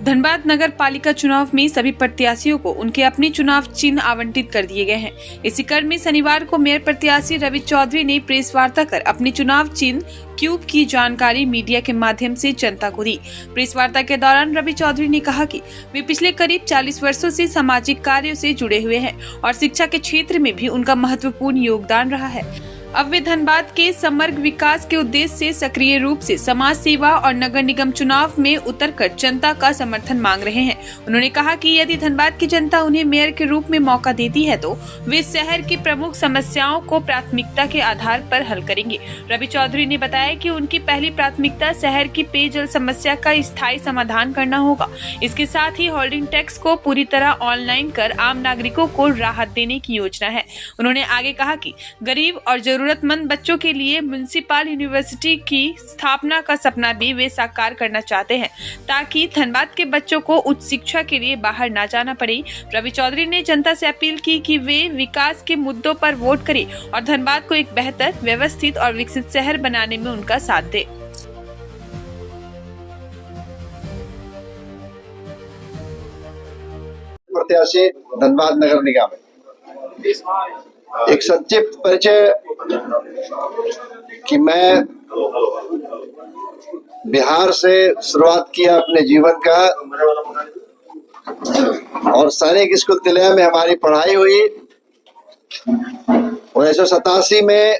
धनबाद नगर पालिका चुनाव में सभी प्रत्याशियों को उनके अपने चुनाव चिन्ह आवंटित कर दिए गए हैं। इसी क्रम में शनिवार को मेयर प्रत्याशी रवि चौधरी ने प्रेस वार्ता कर अपने चुनाव चिन्ह क्यूब की जानकारी मीडिया के माध्यम से जनता को दी। प्रेस वार्ता के दौरान रवि चौधरी ने कहा कि वे पिछले करीब 40 वर्षों से सामाजिक कार्यों से जुड़े हुए हैं और शिक्षा के क्षेत्र में भी उनका महत्वपूर्ण योगदान रहा है। अब वे धनबाद के समग्र विकास के उद्देश्य से सक्रिय रूप से समाज सेवा और नगर निगम चुनाव में उतरकर जनता का समर्थन मांग रहे हैं। उन्होंने कहा कि यदि धनबाद की जनता उन्हें मेयर के रूप में मौका देती है तो वे शहर की प्रमुख समस्याओं को प्राथमिकता के आधार पर हल करेंगे। रवि चौधरी ने बताया कि उनकी पहली प्राथमिकता शहर की पेयजल समस्या का स्थायी समाधान करना होगा। इसके साथ ही होल्डिंग टैक्स को पूरी तरह ऑनलाइन कर आम नागरिकों को राहत देने की योजना है। उन्होंने आगे कहा कि गरीब और जरूरतमंद बच्चों के लिए म्युनिसिपल यूनिवर्सिटी की स्थापना का सपना भी वे साकार करना चाहते हैं ताकि धनबाद के बच्चों को उच्च शिक्षा के लिए बाहर ना जाना पड़े। रवि चौधरी ने जनता से अपील की कि वे विकास के मुद्दों पर वोट करें और धनबाद को एक बेहतर, व्यवस्थित और विकसित शहर बनाने में उनका साथ दे। प्रत्याशी धनबाद नगर निगम, एक संक्षिप्त परिचय कि मैं बिहार से शुरुआत किया अपने जीवन का और सैनिक स्कूल तिलैया में हमारी पढ़ाई हुई। 1987 में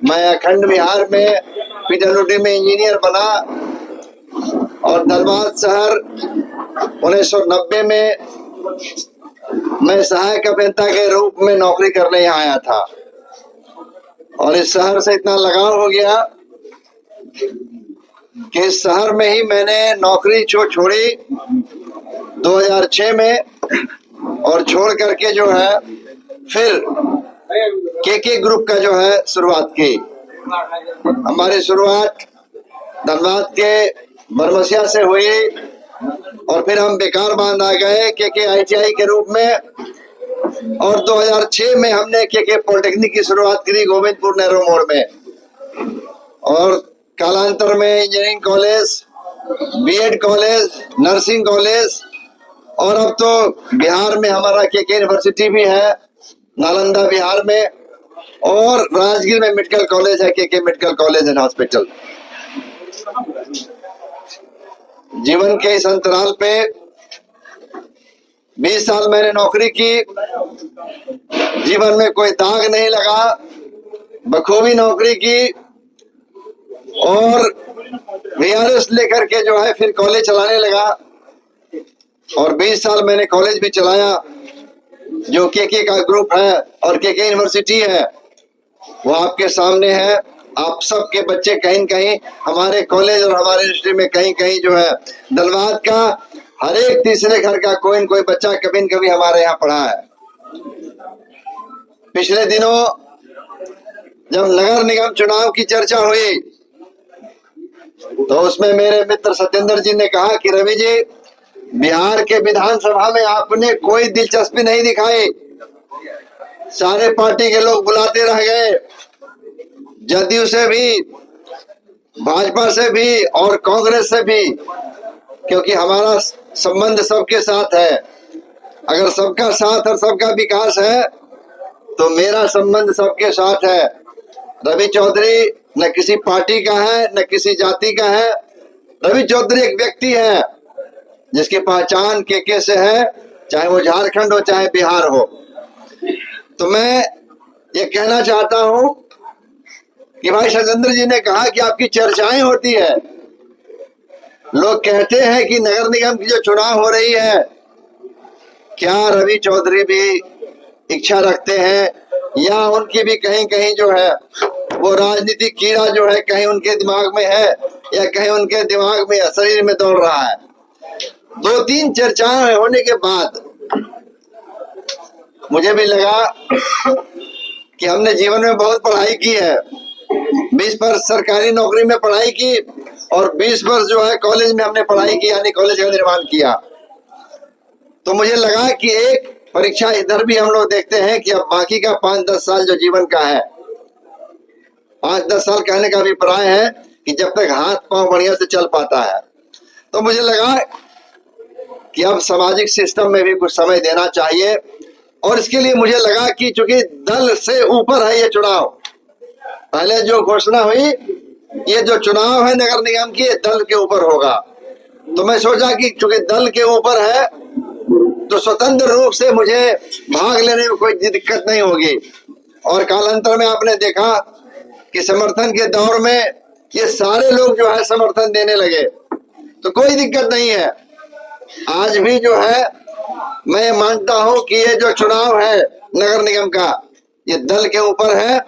मैं अखंड बिहार में पीडब्ल्यूडी में इंजीनियर बना और धनबाद शहर 1990 में मैं सहायक अभियंता के रूप में नौकरी करने यहाँ आया था और इस शहर से इतना लगाव हो गया कि इस शहर में ही मैंने नौकरी छोड़ी 2006 में और छोड़ करके जो है फिर के ग्रुप का जो है शुरुआत की। हमारी शुरुआत धनबाद के बरमसिया से हुई और फिर हम बेकार बांध आ गए के ITI के रूप में और 2006 में हमने के पॉलिटेक्निक की शुरुआत करी गोविंदपुर नेहरू मोड़ में और कालांतर में engineering college, BEd college, nursing college और अब तो बिहार में हमारा के यूनिवर्सिटी भी है, नालंदा बिहार में, और राजगीर में मेडिकल कॉलेज है के मेडिकल कॉलेज एंड हॉस्पिटल। जीवन के इस अंतराल पे 20 साल मैंने नौकरी की, जीवन में कोई दाग नहीं लगा, बखूबी नौकरी की और VRS लेकर के जो है फिर कॉलेज चलाने लगा और 20 साल मैंने कॉलेज भी चलाया जो के का ग्रुप है और के यूनिवर्सिटी है, वो आपके सामने है। आप सबके बच्चे कहीं न कहीं हमारे कॉलेज और हमारे यूनिवर्सिटी में कहीं कहीं जो है धनबाद का हर एक तीसरे घर का कोई न कोई बच्चा कभी न कभी हमारे यहाँ पढ़ा है। पिछले दिनों जब नगर निगम चुनाव की चर्चा हुई तो उसमें मेरे मित्र सत्येंद्र जी ने कहा कि रवि जी, बिहार के विधानसभा में आपने कोई दिलचस्पी नहीं दिखाई, सारे पार्टी के लोग बुलाते रह गए, जदयू से भी, भाजपा से भी और कांग्रेस से भी, क्योंकि हमारा संबंध सबके साथ है। अगर सबका साथ और सबका विकास है तो मेरा संबंध सबके साथ है। रवि चौधरी न किसी पार्टी का है न किसी जाति का है। रवि चौधरी एक व्यक्ति है जिसकी पहचान के से है, चाहे वो झारखंड हो चाहे बिहार हो। तो मैं ये कहना चाहता हूं कि भाई सत्येंद्र जी ने कहा कि आपकी चर्चाएं होती है, लोग कहते हैं कि नगर निगम की जो चुनाव हो रही है, क्या रवि चौधरी भी इच्छा रखते हैं या उनकी भी कहीं कहीं जो है वो राजनीतिक कीड़ा जो है कहीं उनके दिमाग में है या कहीं उनके दिमाग में शरीर में दौड़ रहा है। 2-3 चर्चाएं होने के बाद मुझे भी लगा कि हमने जीवन में बहुत पढ़ाई की है। 20 वर्ष सरकारी नौकरी में पढ़ाई की और 20 वर्ष जो है कॉलेज में हमने पढ़ाई की, यानी कॉलेज का निर्माण किया। तो मुझे लगा कि एक परीक्षा इधर भी हम लोग देखते हैं कि अब बाकी का 5-10 साल जो जीवन का है 5-10 साल कहने का अभिप्राय है कि जब तक हाथ पांव बढ़िया से चल पाता है। तो मुझे लगा कि अब सामाजिक सिस्टम में भी कुछ समय देना चाहिए, और इसके लिए मुझे लगा कि चूंकि दल से ऊपर है ये चुनाव, पहले जो घोषणा हुई ये जो चुनाव है नगर निगम की, ये दल के ऊपर होगा। तो मैं सोचा कि चूंकि दल के ऊपर है तो स्वतंत्र रूप से मुझे भाग लेने में कोई दिक्कत नहीं होगी। और कालांतर में आपने देखा कि समर्थन के दौर में ये सारे लोग जो है समर्थन देने लगे, तो कोई दिक्कत नहीं है। आज भी जो है मैं मानता हूं कि ये जो चुनाव है नगर निगम का, ये दल के ऊपर है,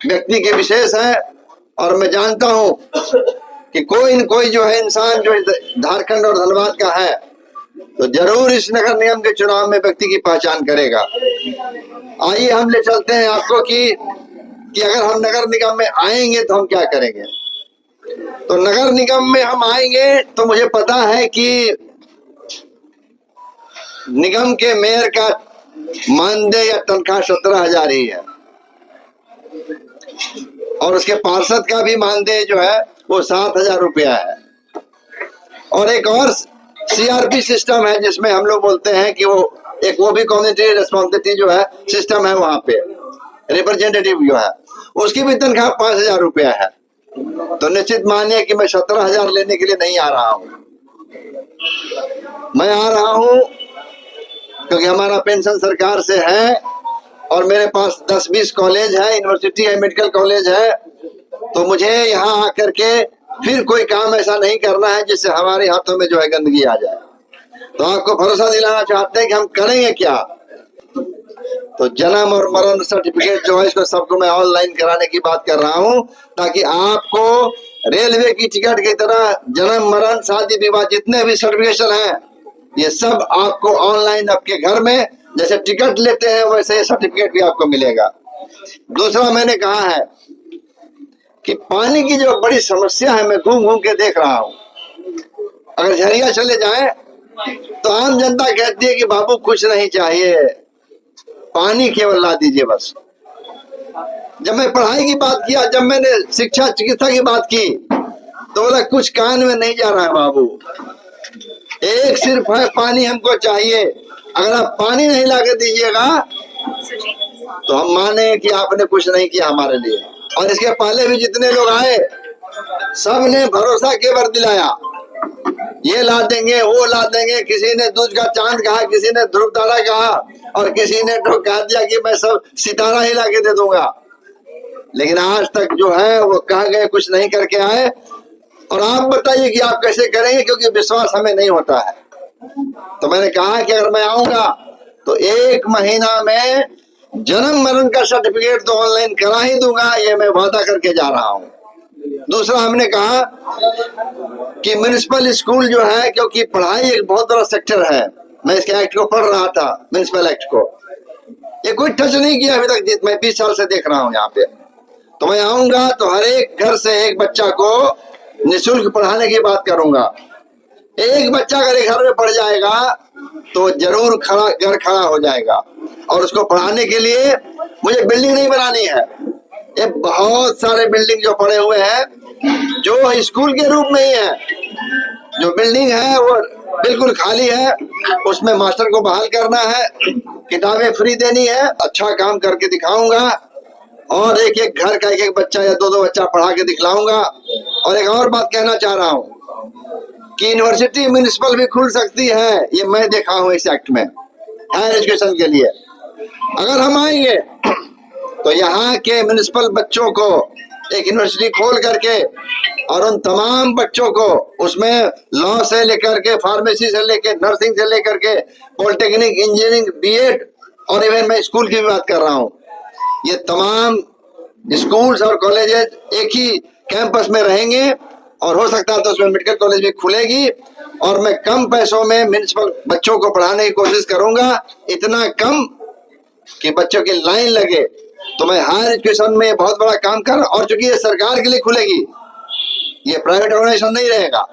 व्यक्ति के विशेष है। और मैं जानता हूं कि कोई न कोई जो है इंसान जो झारखंड और धनबाद का है तो जरूर इस नगर निगम के चुनाव में व्यक्ति की पहचान करेगा। आइए हम ले चलते हैं आपको कि अगर हम नगर निगम में आएंगे तो हम क्या करेंगे। तो नगर निगम में हम आएंगे तो मुझे पता है कि निगम के मेयर का मानदेय या तनख्वाह 17,000 ही है, और उसके पार्षद का भी मानदेय जो है वो 7,000 रुपया है। और एक और CRP सिस्टम है जिसमें हम लोग बोलते हैं कि वो भी कम्युनिटी रिस्पॉन्सिबिलिटी जो है सिस्टम है, वहां पे रिप्रेजेंटेटिव जो है उसकी भी तनख्वाह 5,000 रुपया है। तो निश्चित मानिए कि मैं 17,000 लेने के लिए नहीं आ रहा हूं। मैं आ रहा हूं क्योंकि हमारा पेंशन सरकार से है और मेरे पास 10-20 कॉलेज है, यूनिवर्सिटी है, मेडिकल कॉलेज है। तो मुझे यहाँ आकर के फिर कोई काम ऐसा नहीं करना है जिससे हमारे हाथों में जो है गंदगी आ जाए। तो आपको भरोसा दिलाना चाहते हैं कि हम करेंगे क्या। तो जन्म और मरण सर्टिफिकेट जो है इसको सबको मैं ऑनलाइन कराने की बात कर रहा हूँ, ताकि आपको रेलवे की टिकट की तरह जन्म मरण शादी विवाह जितने भी सर्टिफिकेशन है ये सब आपको ऑनलाइन आपके घर में जैसे टिकट लेते हैं वैसे सर्टिफिकेट भी आपको मिलेगा। दूसरा मैंने कहा है कि पानी की जो बड़ी समस्या है, मैं घूम घूम के देख रहा हूँ। अगर झरिया चले जाए तो आम जनता कहती है कि बाबू कुछ नहीं चाहिए, पानी केवल ला दीजिए बस। जब मैं पढ़ाई की बात किया, जब मैंने शिक्षा चिकित्सा की बात की तो बोला कुछ कान में नहीं जा रहा है बाबू, एक सिर्फ है पानी हमको चाहिए। अगर आप पानी नहीं ला के दीजिएगा तो हम माने कि आपने कुछ नहीं किया हमारे लिए। और इसके पहले भी जितने लोग आए सब ने भरोसा केवल दिलाया, ये ला देंगे वो ला देंगे। किसी ने दूध का चांद कहा, किसी ने ध्रुव तारा कहा, और किसी ने तो कह दिया कि मैं सब सितारा ही ला के दे दूंगा। लेकिन आज तक जो है वो कह गए, कुछ नहीं करके आए। और आप बताइए कि आप कैसे करेंगे, क्योंकि विश्वास हमें नहीं होता है। तो मैंने कहा कि अगर मैं आऊंगा तो 1 महीना में जन्म मरण का सर्टिफिकेट तो ऑनलाइन करा ही दूंगा, ये मैं वादा करके जा रहा हूँ। दूसरा हमने कहा कि म्युनिसिपल स्कूल जो है, क्योंकि पढ़ाई एक बहुत बड़ा सेक्टर है, मैं इसके एक्ट को पढ़ रहा था, म्युनिसिपल एक्ट को, ये कोई टच नहीं किया अभी तक, मैं 20 साल से देख रहा हूँ यहाँ पे। तो मैं आऊंगा तो हर एक घर से एक बच्चा को निःशुल्क पढ़ाने की बात करूंगा। एक बच्चा अगर एक घर में पढ़ जाएगा तो जरूर घर खड़ा हो जाएगा। और उसको पढ़ाने के लिए मुझे बिल्डिंग नहीं बनानी है, ये बहुत सारे बिल्डिंग जो पड़े हुए हैं जो स्कूल के रूप में ही है, जो बिल्डिंग है वो बिल्कुल खाली है, उसमें मास्टर को बहाल करना है, किताबें फ्री देनी है, अच्छा काम करके दिखाऊंगा। और एक एक घर का एक एक बच्चा या 2-2 बच्चा पढ़ा के दिखलाऊंगा। और एक और बात कहना चाह रहा हूँ कि यूनिवर्सिटी म्युनिसिपल भी खुल सकती है, ये मैं देखा हूँ इस एक्ट में, हायर एजुकेशन के लिए। अगर हम आएंगे तो यहाँ के म्युनिसिपल बच्चों को एक यूनिवर्सिटी खोल करके और उन तमाम बच्चों को उसमें लॉ से लेकर के, फार्मेसी से लेकर, नर्सिंग से लेकर के, पॉलिटेक्निक, इंजीनियरिंग, बीएड, और इवन मैं स्कूल की भी बात कर रहा हूँ, ये तमाम स्कूल्स और कॉलेजेस एक ही कैंपस में रहेंगे। और हो सकता है तो उसमें मेडिकल कॉलेज भी खुलेगी। और मैं कम पैसों में म्युनिसिपल बच्चों को पढ़ाने की कोशिश करूंगा, इतना कम कि बच्चों की लाइन लगे। तो मैं हायर एजुकेशन में बहुत बड़ा काम कर, और चूंकि ये सरकार के लिए खुलेगी, ये प्राइवेट ऑर्गेनाइजेशन नहीं रहेगा।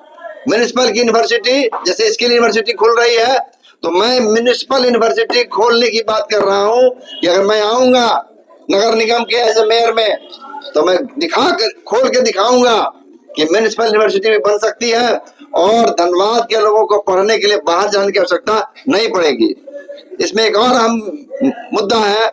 म्युनिसिपल की यूनिवर्सिटी जैसे स्किल यूनिवर्सिटी खुल रही है, तो मैं म्युनिसिपल यूनिवर्सिटी खोलने की बात कर रहा हूँ कि अगर मैं आऊंगा नगर निगम के एज ए मेयर में तो मैं खोल के दिखाऊंगा कि म्युनिसिपल यूनिवर्सिटी भी बन सकती है और धनबाद के लोगों को पढ़ने के लिए बाहर जाने की आवश्यकता नहीं पड़ेगी। इसमें एक और अहम मुद्दा है